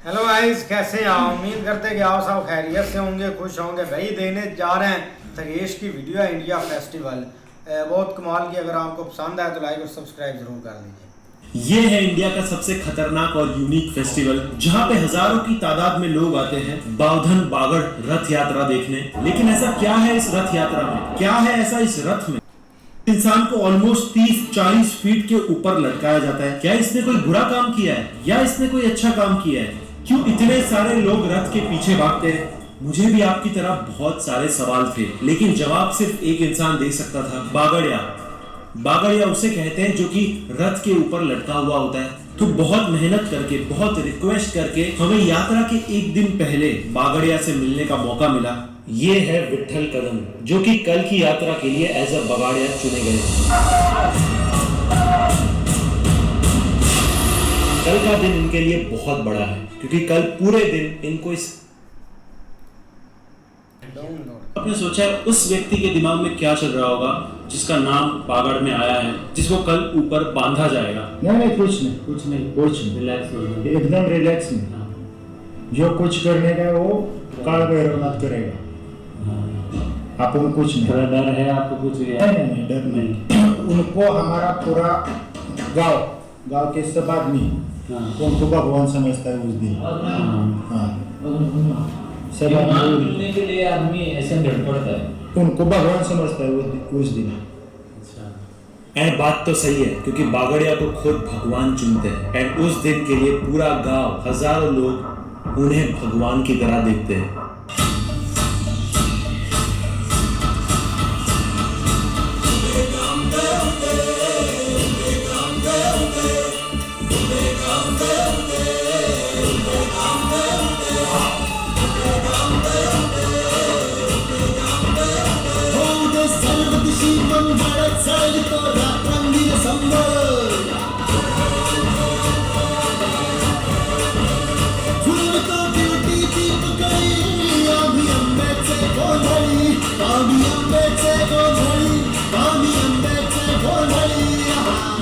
Hello guys, कैसे आप? उम्मीद करते हैं कि आप सब खैरियत से होंगे, खुश होंगे। भाई देने जा रहे हैं थगेश की वीडियो है इंडिया फेस्टिवल, बहुत कमाल की। अगर आपको पसंद आए तो लाइक और सब्सक्राइब जरूर कर दीजिए। ये है इंडिया का सबसे खतरनाक और यूनिक फेस्टिवल, जहाँ पे हजारों की तादाद में लोग आते हैं बावधन बागड़ रथ यात्रा देखने। लेकिन ऐसा क्या है इस रथ यात्रा में, क्या है ऐसा इस रथ में? इंसान को ऑलमोस्ट 30-40 फीट के ऊपर लटकाया जाता है। क्या इसने कोई बुरा काम किया है या इसने कोई अच्छा काम किया है? क्यों इतने सारे लोग रथ के पीछे भागते हैं? मुझे भी आपकी तरह बहुत सारे सवाल थे, लेकिन जवाब सिर्फ एक इंसान दे सकता था, बागड़िया। बागड़िया उसे कहते हैं जो कि रथ के ऊपर लटका हुआ होता है। तो बहुत मेहनत करके, बहुत रिक्वेस्ट करके हमें यात्रा के एक दिन पहले बागड़िया से मिलने का मौका मिला। ये है विट्ठल कदम, जो कि कल की यात्रा के लिए एज अ बागड़िया चुने गए। कल का दिन इनके लिए बहुत बड़ा है, क्योंकि कल पूरे दिन इनको इस आपने सोचा है उस व्यक्ति के दिमाग में क्या चल रहा होगा जिसका नाम बागड़ में आया है, जिसको कल ऊपर बांधा जाएगा? नहीं, कुछ नहीं, रिलैक्स हो जाए, एकदम रिलैक्स में। जो कुछ करने का वो काल भैरवनाथ करेगा। अपन कुछ नहीं। थोड़ा डर है आपको? कुछ नहीं, डर नहीं। उनको हमारा पूरा गांव के सब आदमी उनको भगवान समझता है उस दिन। सब मिलने के लिए आदमी ऐसे डर पड़ता है, उनको भगवान समझता है उस दिन। एंड बात तो सही है, क्योंकि बागड़िया को खुद भगवान चुनते हैं। एंड उस दिन के लिए पूरा गांव, हजारों लोग उन्हें भगवान की तरह देखते हैं।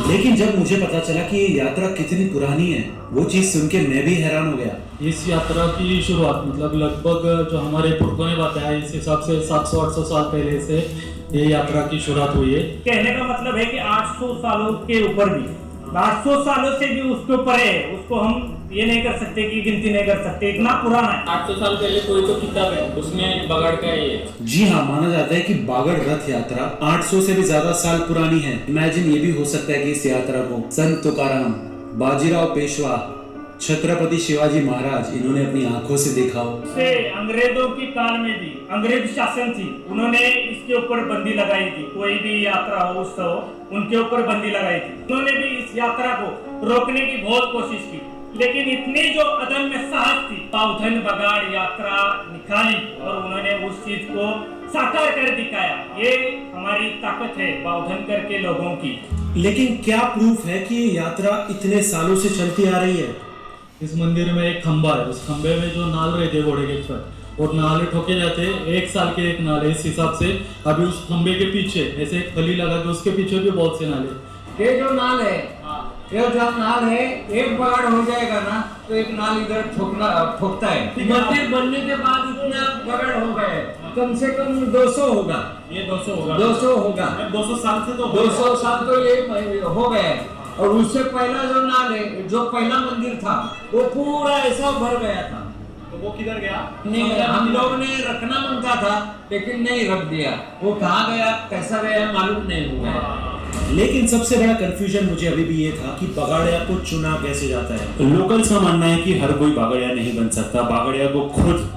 लेकिन जब मुझे पता चला कि ये यात्रा कितनी पुरानी है, वो चीज सुन के मैं भी हैरान हो गया। इस यात्रा की शुरुआत मतलब लगभग जो हमारे पुरखों ने बताया, इस हिसाब से 700-800 साल पहले से ये यात्रा की शुरुआत हुई है। कहने का मतलब है कि 800 सालों के ऊपर भी, 800 सालों से भी उसके ऊपर है, उसको हम ये नहीं कर सकते कि गिनती नहीं कर सकते, इतना पुराना है। 800 साल पहले कोई तो किताब है उसमें बागड़ का ये। जी हाँ, माना जाता है कि बागड़ रथ यात्रा 800 से भी ज्यादा साल पुरानी है। इमेजिन ये भी हो सकता है कि इस यात्रा को संत तुकाराम, बाजीराव पेशवा, छत्रपति शिवाजी महाराज इन्होंने अपनी आंखों से देखा हो। से अंग्रेजों के काल में भी अंग्रेज शासन थी, उन्होंने इसके ऊपर बंदी लगाई थी। कोई भी यात्रा हो, उत्सव हो, उनके ऊपर बंदी लगाई थी। उन्होंने भी इस यात्रा को रोकने की बहुत कोशिश की, लेकिन इतनी जो अदम्य साहस थी, बावधन बागड़ यात्रा निकाली और उन्होंने उस चीज को साकार कर दिखाया। ये हमारी ताकत है बावधन करके लोगों की। लेकिन क्या प्रूफ है कि ये यात्रा इतने सालों से चलती आ रही है? इस मंदिर में एक खंबा है, उस खंबे में जो नाल रहते घोड़े के ऊपर, और नाले ठोके जाते हैं, 1 साल के एक नाले। इस हिसाब से अभी उस खंबे के पीछे ऐसे एक थली लगा के उसके पीछे भी बहुत से नाले। ये जो नाल है, ये जो नाल है, एक बागड़ हो जाएगा ना तो एक नाल इधर ठोकता है। मंदिर बनने के बाद इतना बागड़ हो गए, कम से कम 200 होगा। ये 200 होगा, 200 होगा। 200 साल से तो 200 साल तो ये हो गए। और उससे पहला जो नाल है, जो पहला मंदिर था, वो पूरा ऐसा भर गया था। तो वो किधर गया? नहीं, हम लोग ने रखना मांगा था लेकिन नहीं रख दिया। वो कहाँ गया, कैसा गया मालूम नहीं हुआ। लेकिन सबसे बड़ा कंफ्यूजन मुझे अभी भी ये था कि बागड़िया को चुना कैसे जाता है। लोकल्स का मानना है कि हर कोई बागड़िया नहीं बन सकता, बागड़िया को खुद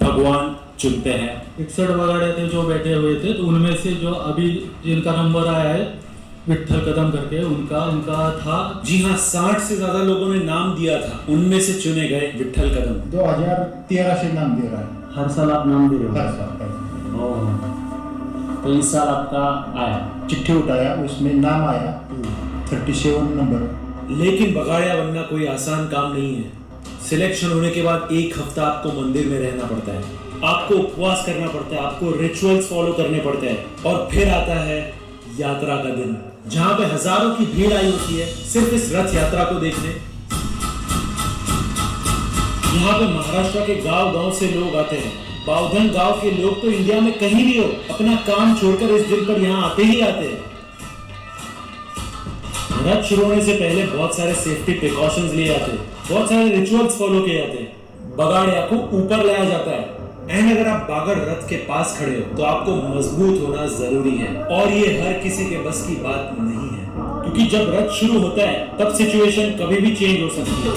भगवान चुनते हैं। 61 बागड़िया थे जो बैठे हुए थे, तो उनमें से जो अभी जिनका नंबर आया है विट्ठल कदम करके, उनका था। जी हाँ, 60 से ज्यादा लोगों ने नाम दिया था, उनमें से चुने गए विट्ठल कदम। 2013 से नाम दे रहा है। हर साल आप नाम दे रहे हो? हर साल। तो इस साल आपका आया, चिट्ठी उठाया, उसमें नाम आया 37 नंबर। लेकिन बागड़िया बनना कोई आसान काम नहीं है। सिलेक्शन होने के बाद 1 हफ्ता आपको मंदिर में रहना पड़ता है, आपको उपवास करना पड़ता है, आपको रिचुअल्स फॉलो करने पड़ते हैं, और फिर आता है यात्रा का दिन, जहां पे हजारों की भीड़ आई होती है सिर्फ इस रथ यात्रा को देखने। यहाँ पे महाराष्ट्र के गांव-गांव से लोग आते हैं। बाउधन गांव के लोग तो इंडिया में कहीं भी हो अपना काम छोड़कर इस दिन पर यहाँ आते ही आते हैं। रथ शुरू होने से पहले बहुत सारे सेफ्टी प्रिकॉशंस लिए जाते हैं, बहुत सारे रिचुअल्स फॉलो किए जाते हैं। बगाड़िया को ऊपर लाया जाता है एंड अगर आप बागड़ रथ के पास खड़े हो तो आपको मजबूत होना जरूरी है और ये हर किसी के बस की बात नहीं है, क्योंकि जब रथ शुरू होता है तब सिचुएशन कभी भी चेंज हो सकती है।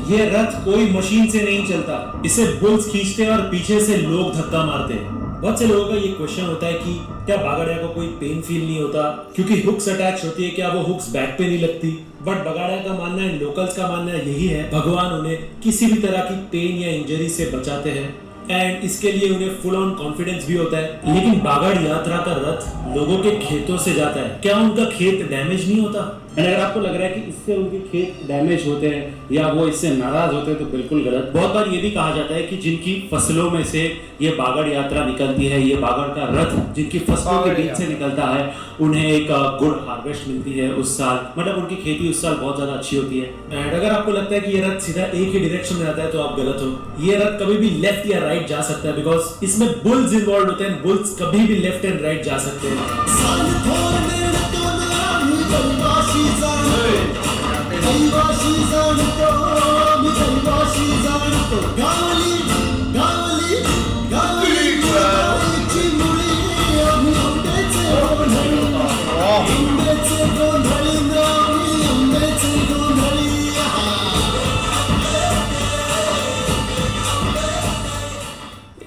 ये रथ कोई मशीन से नहीं चलता, इसे बुल्स खींचते हैं और पीछे से लोग धक्का मारते हैं। बहुत से लोगों का ये क्वेश्चन होता है कि क्या बागड़िया को कोई पेन फील नहीं होता क्योंकि हुक्स अटैच होती है, क्या वो हुक्स बैक पे नहीं लगती? बट बगाड़िया का मानना है, लोकल्स का मानना यही है, भगवान उन्हें किसी भी तरह की पेन या इंजरी से बचाते हैं एंड इसके लिए उन्हें फुल ऑन कॉन्फिडेंस भी होता है। लेकिन बागड़ यात्रा का रथ लोगों के खेतों से जाता है, क्या उनका खेत डैमेज नहीं होता? एंड अगर आपको लग रहा है कि इससे उनके खेत डैमेज होते हैं या वो इससे नाराज होते हैं तो बिल्कुल गलत। बहुत बार ये भी कहा जाता है कि जिनकी फसलों में से ये बागड़ यात्रा निकलती है, ये बागड़ का रथ जिनकी फसलों के बीच से निकलता है, उन्हें एक गुड हार्वेस्ट मिलती है उस साल, मतलब उनकी खेती उस साल बहुत ज्यादा अच्छी होती है। एंड अगर आपको लगता है कि ये रथ सीधा एक ही डायरेक्शन में जाता है तो आप गलत हो। ये रथ कभी भी लेफ्ट या राइट जा सकता है बिकॉज इसमें बुल्स इन्वॉल्व होते हैं, बुल्स कभी भी लेफ्ट एंड राइट जा सकते हैं।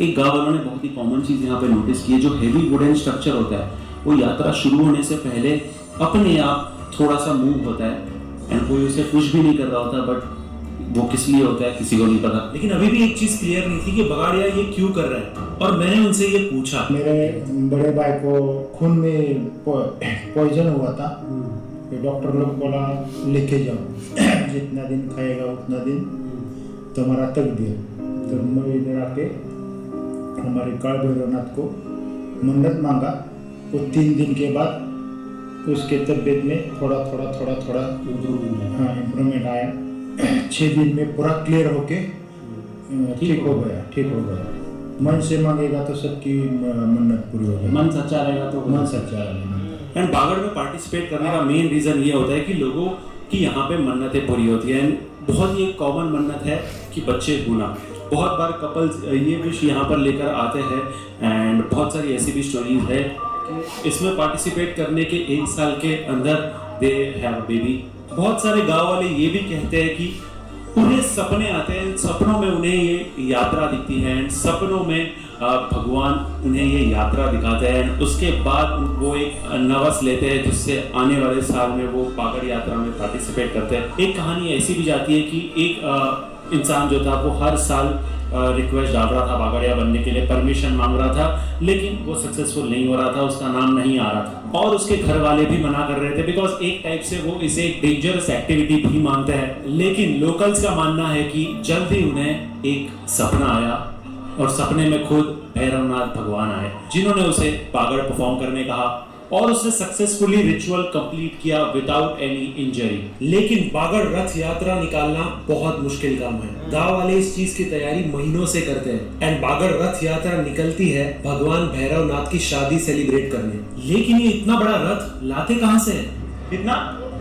एक गांव वालों ने बहुत ही कॉमन चीज यहाँ पे नोटिस की है, जो हेवी वुडन स्ट्रक्चर होता है वो यात्रा शुरू होने से पहले अपने आप थोड़ा सा मूव होता है एंड कोई उसे कुछ भी नहीं कर रहा होता, बट वो किस लिए होता है किसी को नहीं पता। लेकिन अभी भी एक चीज क्लियर नहीं थी कि बगाड़िया ये क्यों कर रहा है, और मैंने उनसे ये पूछा। मेरे बड़े भाई को खून में पॉइजन हुआ था, तो डॉक्टर लोग बोला लेके जाओ, जितना दिन खाएगा उतना दिन तुम्हारा तक दिया। तो मैं इधर आके हमारे काल भैरवनाथ को मन्नत मांगा, वो 3 दिन के बाद उसके तबीयत में थोड़ा इम्प्रूवमेंट आया। 6 दिन में पूरा क्लियर होके ठीक हो गया। मन से मांगेगा तो सबकी मन्नत पूरी हो गई, मन सच्चा रहेगा तो मन सच्चा रहेगा। एंड बागड़ में पार्टिसिपेट करने का मेन रीजन ये होता है कि लोगों की यहाँ पे मन्नतें पूरी होती है। बहुत ही एक कॉमन मन्नत है कि बच्चे होना। बहुत बार कपल्स ये विश यहाँ पर लेकर आते हैं एंड बहुत सारी ऐसी भी स्टोरीज है कि इसमें पार्टिसिपेट करने के 1 साल के अंदर दे हैव अ बेबी। बहुत सारे गांव वाले ये भी कहते हैं कि उन्हें सपने आते हैं, सपनों में उन्हें ये यात्रा दिखती है एंड सपनों में भगवान उन्हें ये यात्रा दिखाते हैं। उसके बाद वो एक नवस लेते हैं जिससे आने वाले साल में वो बागड़ यात्रा में पार्टिसिपेट करते हैं। एक कहानी ऐसी भी जाती है कि एक इंसान जो था वो हर साल रिक्वेस्ट डाल रहा था बागड़िया बनने के लिए, परमिशन मांग रहा था, लेकिन वो सक्सेसफुल नहीं हो रहा था, उसका नाम नहीं आ रहा था और उसके घर वाले भी मना कर रहे थे बिकॉज एक टाइप से वो इसे एक डेंजरस एक्टिविटी भी मानते हैं। लेकिन लोकल्स का मानना है कि जल्द ही उन्हें एक सपना आया और सपने में खुद भैरवनाथ भगवान आए जिन्होंने उसे बागड़ परफॉर्म करने कहा और उसने सक्सेसफुली रिचुअल कंप्लीट किया विदाउट एनी इंजरी। लेकिन बागड़ रथ यात्रा निकालना बहुत मुश्किल काम है। गांव वाले इस चीज की तैयारी महीनों से करते हैं एंड बागड़ रथ यात्रा निकलती है भगवान भैरवनाथ की शादी सेलिब्रेट करने। लेकिन ये इतना बड़ा रथ लाते कहां से है? कितना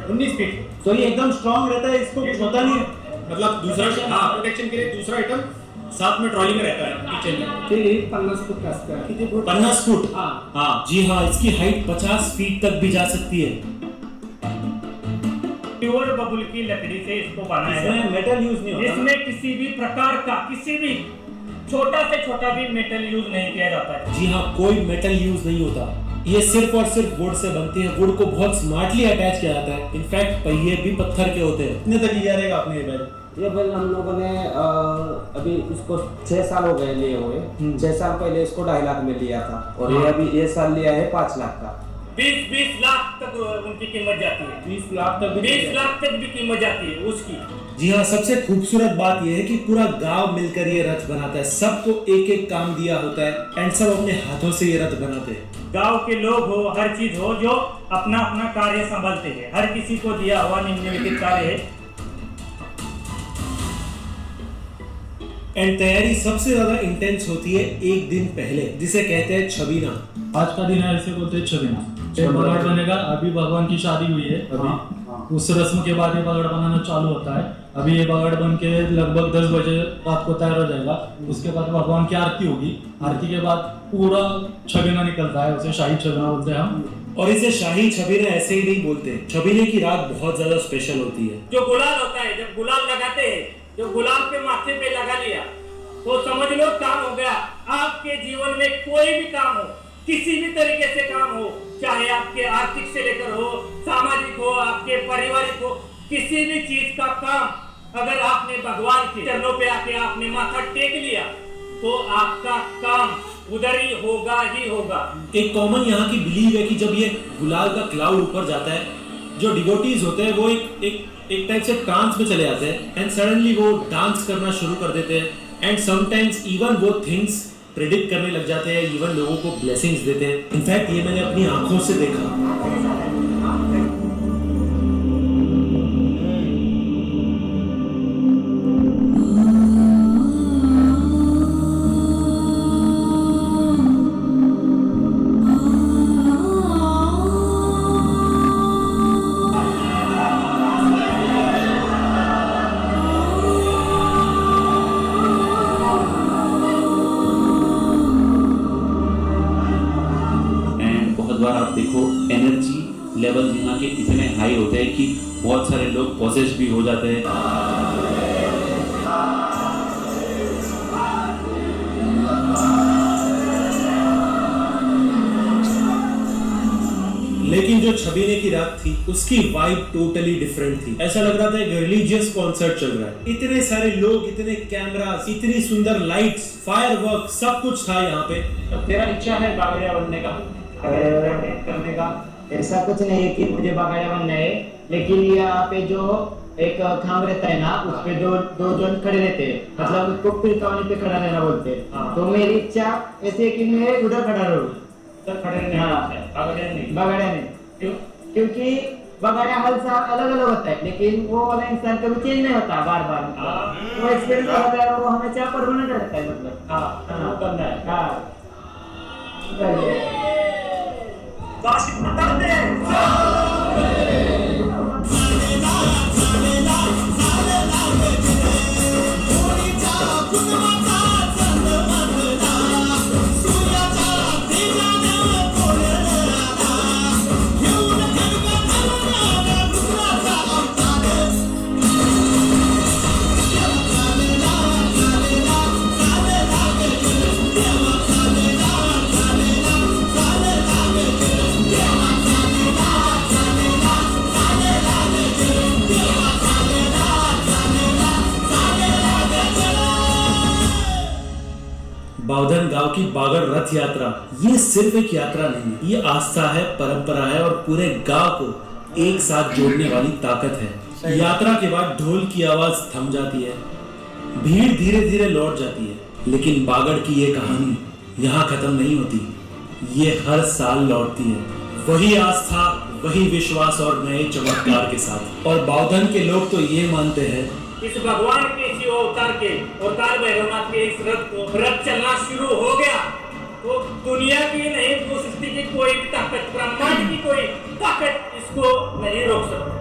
19 फीट। तो ये एकदम स्ट्रॉन्ग रहता है, इसको कुछ होता नहीं है? मतलब दूसरा प्रोटेक्शन के लिए दूसरा आइटम साथ में ट्रॉली में रहता है किचन में। ते 50 फूट का असतं. किती फूट? 50 फुट। हाँ. जी हाँ, इसकी हाइट 50 फीट तक भी जा सकती है। प्योर बबुल की लकड़ी से इसको बनाया है। इसमें मेटल यूज नहीं होता। इसमें किसी भी प्रकार का किसी भी छोटा से छोटा भी मेटल यूज नहीं किया जाता है। जी हाँ, कोई मेटल यूज नहीं होता। ये सिर्फ और सिर्फ वुड से बनती है। वुड को बहुत स्मार्टली अटैच किया जाता है। इनफैक्ट पहिए भी पत्थर के होते हैं। कितने तक लिया रहेगा आपने ये बैल? ये बैल हम लोगों ने अभी इसको 6 साल हो गए लिए हुए। 6 साल पहले इसको 2.5 लाख में लिया था और ये अभी ये साल लिया है 5 लाख का। 20-20 लाख तक उनकी कीमत जाती है। 20 लाख तक 20 लाख तक भी कीमत जाती है उसकी। जी हाँ, सबसे खूबसूरत बात यह है कि पूरा गांव मिलकर ये रथ बनाता है, सबको एक एक काम दिया होता है एंड सब अपने हाथों से ये रथ बनाते हैं। गांव के लोग हो, हर चीज हो, जो अपना अपना कार्य संभालते हैं, हर किसी को दिया हुआ निम्नलिखित कार्य है। एंड तैयारी सबसे ज्यादा इंटेंस होती है एक दिन पहले, जिसे कहते हैं छबीना। आज का दिन है, ऐसे बोलते हैं छबीना। एक बगड़ बनेगा, अभी भगवान की शादी हुई है अभी, उस रस्म के बाद ये बगड़ बनाना चालू होता है। अभी ये बगड़ बन के लगभग 10 बजे रात को तैयार हो जाएगा। उसके बाद भगवान की आरती होगी, आरती के बाद पूरा छबीना निकलता है, उसे शाही छबीना बोलते हैं हम। और इसे शाही छबीना ऐसे ही नहीं बोलते, छबीने की रात बहुत ज्यादा स्पेशल होती है। जो गुलाल होता है, जब गुलाल लगाते हैं, जो गुलाल पे माथे पे लगा लिया तो समझ लो काम हो गया। आपके जीवन में कोई भी काम हो, किसी भी तरीके से काम हो, चाहे आपके आर्थिक से लेकर हो, सामाजिक हो, आपके पारिवारिक हो, किसी भी चीज का काम अगर आपने भगवान के चरणों पे आके आपने माथा टेक लिया तो आपका काम उधर ही होगा ही होगा। एक कॉमन यहाँ की बिलीव है कि जब ये गुलाल का क्लाउड ऊपर जाता है, जो डिवोटीज होते हैं वो एक टाइप से ट्रांस में चले जाते हैं एंड सडनली वो डांस करना शुरू कर देते हैं एंड समटाइम्स इवन वो थिंग्स प्रेडिक्ट करने लग जाते हैं, इवन लोगों को ब्लेसिंग्स देते हैं। इनफैक्ट ये मैंने अपनी आंखों से देखा। आप देखो एनर्जी लेवल यहाँ के इतने हाई होते हैं कि बहुत सारे लोग पॉसेस भी हो जाते हैं। लेकिन जो छबीने की रात थी उसकी वाइब टोटली डिफरेंट थी। ऐसा लग रहा था एक रिलीजियस कॉन्सर्ट चल रहा है। इतने सारे लोग, इतने कैमरास, इतनी सुंदर लाइट्स, फायरवर्क, सब कुछ था यहाँ पे। तो तेरा इच्छा है बागड़िया बनने का, करने का? ऐसा कुछ नहीं है कि मुझे बागड़िया बनना है, लेकिन यहाँ पे जो एक खाम रहता है ना, उस पे दो जन खड़े रहते हैं, मतलब उसको पिलकावनी पे खड़ा रहना बोलते हैं। तो मेरी इच्छा ऐसी है कि मैं उधर खड़ा रहूं, खड़े रहने बागड़िया नहीं। बागड़िया नहीं। क्यों? क्योंकि बागड़िया हर साल अलग अलग होता है, लेकिन वो वाला इंसान कभी चेंज नहीं होता बार बार। वो एक्सपीरियंस होता है, वो हमेशा परमानेंट रहता है। मतलब हाँ करना है। हाँ बावधन गांव की बागड़ रथ यात्रा ये सिर्फ एक यात्रा नहीं है, ये आस्था है, परंपरा है और पूरे गांव को एक साथ जोड़ने वाली ताकत है। यात्रा के बाद ढोल की आवाज थम जाती है, भीड़ धीरे धीरे लौट जाती है, लेकिन बागड़ की ये कहानी यहाँ खत्म नहीं होती, ये हर साल लौटती है, वही आस्था, वही विश्वास और नए चमत्कार के साथ। और बावधन के लोग तो ये मानते हैं इस भगवान के शिव अवतार के और काल भैरवनाथ के इस रथ चलना शुरू हो गया तो दुनिया की नहीं, तो सृष्टि की कोई भी ताकत, ब्रह्मांड की कोई ताकत इसको नहीं रोक सकती।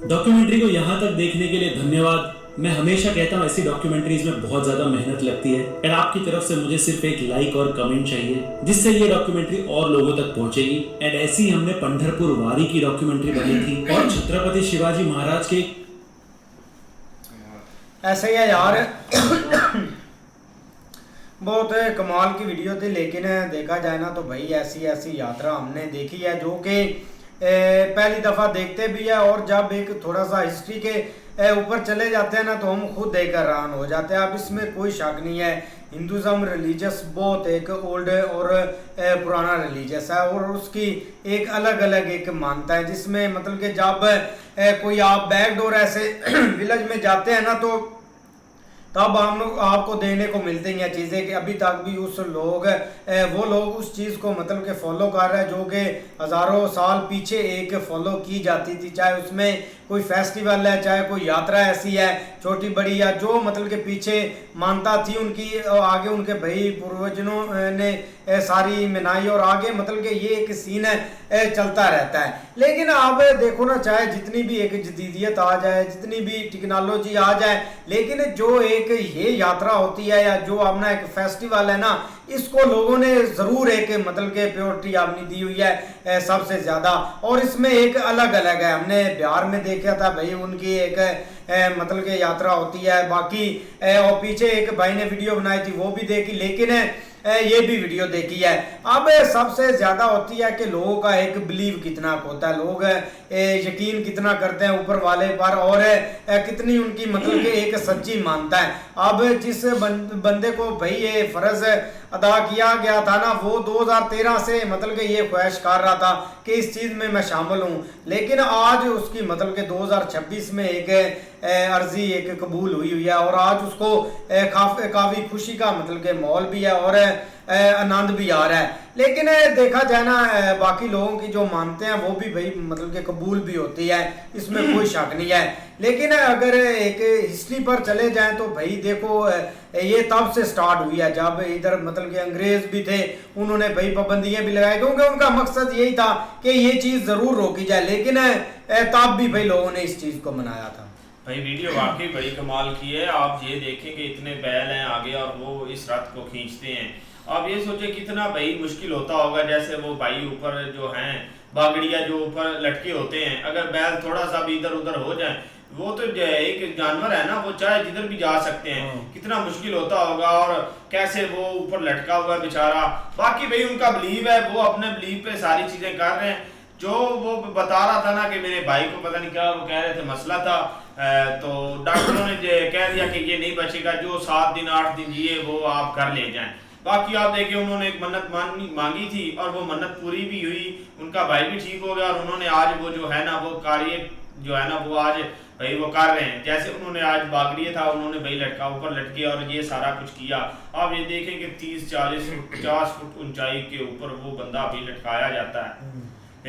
डॉक्यूमेंट्री को यहाँ तक देखने के लिए धन्यवाद। मैं हमेशा कहता हूँ ऐसी डॉक्यूमेंट्रीज में बहुत ज्यादा मेहनत लगती है और आपकी तरफ से मुझे सिर्फ एक लाइक और कमेंट चाहिए जिससे ये डॉक्यूमेंट्री और लोगों तक पहुंचेगी। एंड ऐसी हमने पंढरपुर वारी की डॉक्यूमेंट्री बनी थी और छत्रपति शिवाजी महाराज के ऐसे ही है यार। बहुत कमाल की वीडियो थी, लेकिन देखा जाए ना तो भाई ऐसी ऐसी यात्रा हमने देखी है जो कि पहली दफ़ा देखते भी है, और जब एक थोड़ा सा हिस्ट्री के ऊपर चले जाते हैं ना तो हम खुद देखकर हैरान हो जाते हैं। अब इसमें कोई शक नहीं है, हिंदुज़म रिलीजियस बहुत एक ओल्ड और पुराना रिलीजियस है और उसकी एक अलग अलग एक मान्यता है, जिसमें मतलब कि जब कोई आप बैकडोर ऐसे विलेज में जाते हैं ना तो तब हम आपको देने को मिलती हैं चीज़ें कि अभी तक भी वो लोग उस चीज़ को मतलब कि फॉलो कर रहे हैं जो कि हज़ारों साल पीछे एक फॉलो की जाती थी, चाहे उसमें कोई फेस्टिवल है, चाहे कोई यात्रा ऐसी है छोटी बड़ी या जो मतलब के पीछे मानता थी उनकी, आगे उनके भाई पूर्वजों ने सारी मनाई और आगे मतलब कि ये एक सीन है चलता रहता है। लेकिन अब देखो ना, चाहे जितनी भी एक जदीदियत आ जाए, जितनी भी टेक्नोलॉजी आ जाए, लेकिन जो एक ये यात्रा होती है या जो अपना एक फेस्टिवल है ना, इसको लोगों ने ज़रूर एक मतलब के प्योरिटी अपनी दी हुई है सबसे ज़्यादा, और इसमें एक अलग अलग है। हमने बिहार में देखा था भाई उनकी एक मतलब के यात्रा होती है, बाकी और पीछे एक भाई ने वीडियो बनाई थी वो भी देखी, लेकिन ये भी वीडियो देखी है। अब सबसे ज़्यादा होती है कि लोगों का एक बिलीव कितना होता है, लोग यकीन कितना करते हैं ऊपर वाले पर और कितनी उनकी मतलब कि एक सच्ची मानता है। अब जिस बंदे को भाई ये फ़र्ज अदा किया गया था ना, वो 2013 से मतलब कि ये ख्वाहिश कर रहा था कि इस चीज़ में मैं शामिल हूँ, लेकिन आज उसकी मतलब कि 2026 में एक अर्जी एक कबूल हुई है और आज उसको काफ़ी खुशी का मतलब के माहौल भी है और आनंद भी आ रहा है। लेकिन देखा जाए ना, बाकी लोगों की जो मानते हैं वो भी भाई मतलब के कबूल भी होती है, इसमें कोई शक नहीं है। लेकिन अगर एक हिस्ट्री पर चले जाएं तो भाई देखो ये तब से स्टार्ट हुई है जब इधर मतलब के अंग्रेज भी थे, उन्होंने भाई पाबंदियां भी लगाई क्योंकि उनका मकसद यही था कि ये चीज़ ज़रूर रोकी जाए, लेकिन तब भी भाई लोगों ने इस चीज़ को मनाया था। भाई वीडियो वाकई बड़ी कमाल की है। आप ये देखें कि इतने बैल हैं आगे और वो इस रथ को खींचते हैं। आप ये सोचे कितना भाई मुश्किल होता होगा, जैसे वो भाई ऊपर जो हैं बागड़िया जो ऊपर लटके होते हैं, अगर बैल थोड़ा सा भी इधर उधर हो जाए, वो तो एक जानवर है ना, वो चाहे जिधर भी जा सकते हैं, कितना मुश्किल होता होगा और कैसे वो ऊपर लटका हुआ बेचारा। बाकी भाई उनका बिलीव है, वो अपने बिलीव पे सारी चीजें कर रहे हैं। जो वो बता रहा था ना कि मेरे भाई को पता नहीं क्या वो कह रहे थे मसला था, तो डॉक्टरों ने कह दिया कि ये नहीं बचेगा, जो 7 दिन 8 दिन जिए वो आप कर ले जाएं। बाकी आप देखिए उन्होंने एक मन्नत मांगी थी और वो मन्नत पूरी भी हुई, उनका भाई भी ठीक हो गया और उन्होंने आज वो जो है ना वो कार्य जो है ना वो आज भाई वो कर रहे हैं। जैसे उन्होंने आज बागड़िया था, उन्होंने भाई लटका ऊपर लटके और ये सारा कुछ किया। आप ये देखें कि 30-40 फुट 50 फुट ऊंचाई के ऊपर वो बंदा अभी लटकाया जाता है।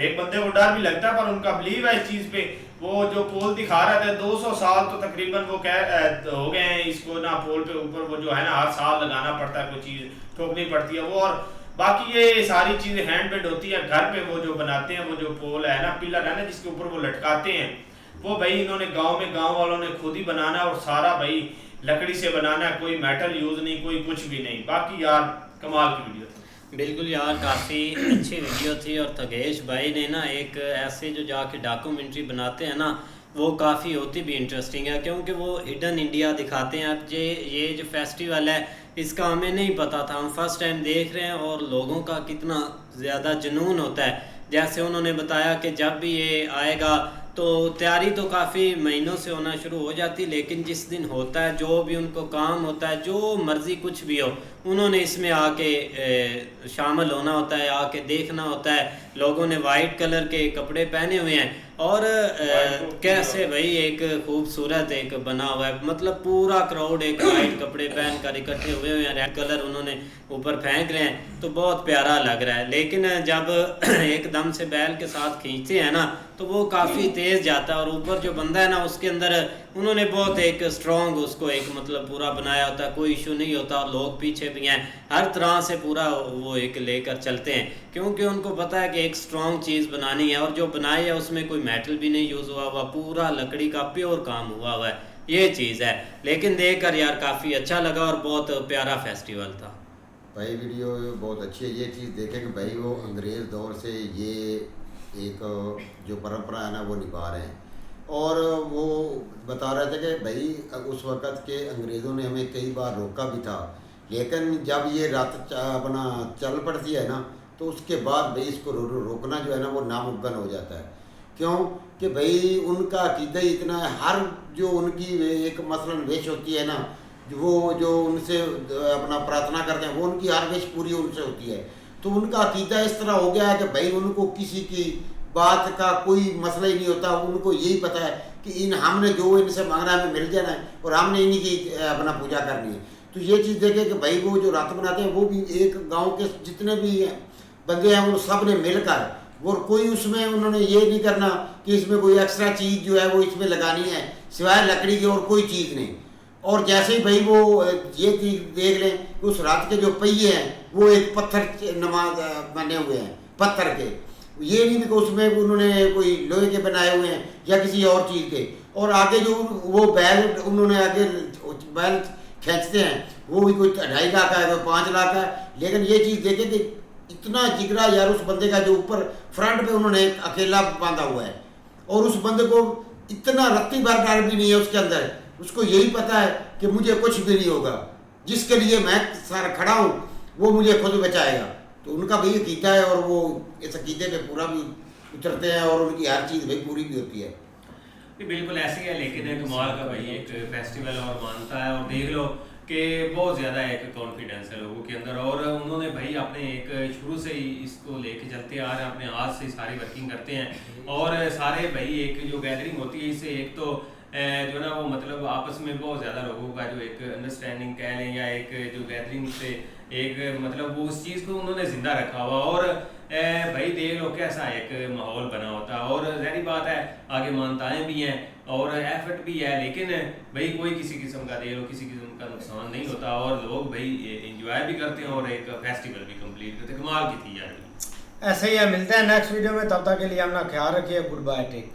एक बंदे को डर भी लगता है पर उनका बिलीव है इस चीज पे। वो जो पोल दिखा रहे थे 200 साल तो तकरीबन वो हो गए हैं इसको ना, पोल पे ऊपर वो जो है ना हर साल लगाना पड़ता है, कोई चीज ठोकनी पड़ती है वो। और बाकी ये सारी चीजें हैंडमेड होती है घर पे। वो जो बनाते हैं वो जो पोल है ना, पिलर है ना जिसके ऊपर वो लटकाते हैं, वो भाई इन्होंने गाँव वालों ने खुद ही बनाना और सारा भाई लकड़ी से बनाना है, कोई मेटल यूज नहीं, कोई कुछ भी नहीं। बाकी यार कमाल की वीडियो थी। बिल्कुल यार, काफ़ी अच्छी वीडियो थी और थगेश भाई ने ना एक ऐसे जो जाके डॉक्यूमेंट्री बनाते हैं ना, वो काफ़ी होती भी इंटरेस्टिंग है क्योंकि वो हिडन इंडिया दिखाते हैं। अब ये जो फेस्टिवल है इसका हमें नहीं पता था, हम फर्स्ट टाइम देख रहे हैं और लोगों का कितना ज़्यादा जुनून होता है। जैसे उन्होंने बताया कि जब भी ये आएगा तो तैयारी तो काफ़ी महीनों से होना शुरू हो जाती, लेकिन जिस दिन होता है जो भी उनको काम होता है, जो मर्ज़ी कुछ भी हो, उन्होंने इसमें आके शामिल होना होता है, आके देखना होता है। लोगों ने वाइट कलर के कपड़े पहने हुए हैं और कैसे भाई एक खूबसूरत एक बना हुआ है, मतलब पूरा क्राउड एक वाइट कपड़े पहन कर इकट्ठे हुए हुए हैं, रेड कलर उन्होंने ऊपर फेंक रहे हैं, तो बहुत प्यारा लग रहा है। लेकिन जब एकदम से बैल के साथ खींचते हैं ना तो वो काफ़ी तेज़ जाता है और ऊपर जो बंदा है ना उसके अंदर उन्होंने बहुत एक स्ट्रॉन्ग उसको एक मतलब पूरा बनाया होता है, कोई इशू नहीं होता। और लोग पीछे भी हैं, हर तरह से पूरा वो एक लेकर चलते हैं क्योंकि उनको पता है कि एक स्ट्रॉन्ग चीज़ बनानी है और जो बनाई है उसमें कोई मेटल भी नहीं यूज़ हुआ हुआ, पूरा लकड़ी का प्योर काम हुआ हुआ है। ये चीज़ है। लेकिन देखकर यार काफ़ी अच्छा लगा और बहुत प्यारा फेस्टिवल था भाई। वीडियो बहुत अच्छी है। ये चीज़ देखें कि भाई वो अंग्रेज़ दौर से ये एक जो परंपरा है ना वो निभा रहे हैं। और वो बता रहे थे कि भाई उस वक़्त के अंग्रेज़ों ने हमें कई बार रोका भी था, लेकिन जब ये रात अपना चल पड़ती है ना तो उसके बाद भाई इसको रोकना जो है ना वो नामुमकिन हो जाता है। क्यों कि भाई उनका अक़ीदा ही इतना है, हर जो उनकी एक मसलन वेश होती है ना, वो जो उनसे अपना प्रार्थना करते हैं वो उनकी हर वेश पूरी उनसे होती है। तो उनका अक़ीदा इस तरह हो गया है कि भाई उनको किसी की बात का कोई मसला ही नहीं होता। उनको यही पता है कि हमने जो इनसे मांगना है हमें मिल जाना है और हमने इन्हीं की अपना पूजा करनी है। तो ये चीज़ देखें कि भाई वो जो रात बनाते हैं वो भी एक गांव के जितने भी बंदे हैं वो सब ने मिलकर, और कोई उसमें उन्होंने ये नहीं करना कि इसमें कोई एक्स्ट्रा चीज़ जो है वो इसमें लगानी है सिवाय लकड़ी की और कोई चीज़ नहीं। और जैसे ही भाई वो ये चीज़ देख लें कि उस रात के जो पहिए हैं वो एक पत्थर नमाज बने हुए हैं, पत्थर के, ये नहीं कि उसमें उन्होंने कोई लोहे के बनाए हुए हैं या किसी और चीज़ के। और आगे जो वो बैल उन्होंने आगे बैल खींचते हैं वो भी कोई 2.5 लाख का है, कोई 5 लाख का है। लेकिन ये चीज़ देखें कि इतना जिगरा यार उस बंदे का जो ऊपर फ्रंट पे उन्होंने अकेला बांधा हुआ है, और उस बंदे को इतना रत्ती भर डर भी नहीं है उसके अंदर। उसको यही पता है कि मुझे कुछ भी नहीं होगा, जिसके लिए मैं सारा खड़ा हूँ वो मुझे खुद बचाएगा। तो उनका भाई अक़ीदा है और वो इस अक़ीदे पे पूरा भी उतरते हैं और उनकी हर चीज़ भाई पूरी भी होती है। बिल्कुल ऐसे ही है। लेकिन कमाल का भाई एक फेस्टिवल और मानता है, और देख लो कि बहुत ज़्यादा एक कॉन्फिडेंस है लोगों के अंदर, और उन्होंने भाई अपने एक शुरू से ही इसको लेके चलते आ रहे हैं, अपने हाथ से सारी वर्किंग करते हैं। और सारे भाई एक जो गैदरिंग होती है इससे एक तो जो ना वो मतलब आपस में बहुत ज़्यादा लोगों का जो एक अंडरस्टैंडिंग कह लें या एक जो गैदरिंग से एक मतलब वो उस चीज़ को उन्होंने ज़िंदा रखा हुआ। और भाई देख लो कैसा एक माहौल बना होता है। और ज़ाहिर बात है आगे मानताएँ भी हैं और एफर्ट भी है, लेकिन भाई कोई किसी किस्म का देख लो किसी किस्म का नुकसान नहीं होता, और लोग भाई इंजॉय भी करते हैं और एक फेस्टिवल भी कंप्लीट करते हैं। कमाल की थी यार। ऐसे ही है, मिलते हैं नेक्स्ट वीडियो में, तब तक के लिए अपना ख्याल रखिए। Good bye, take.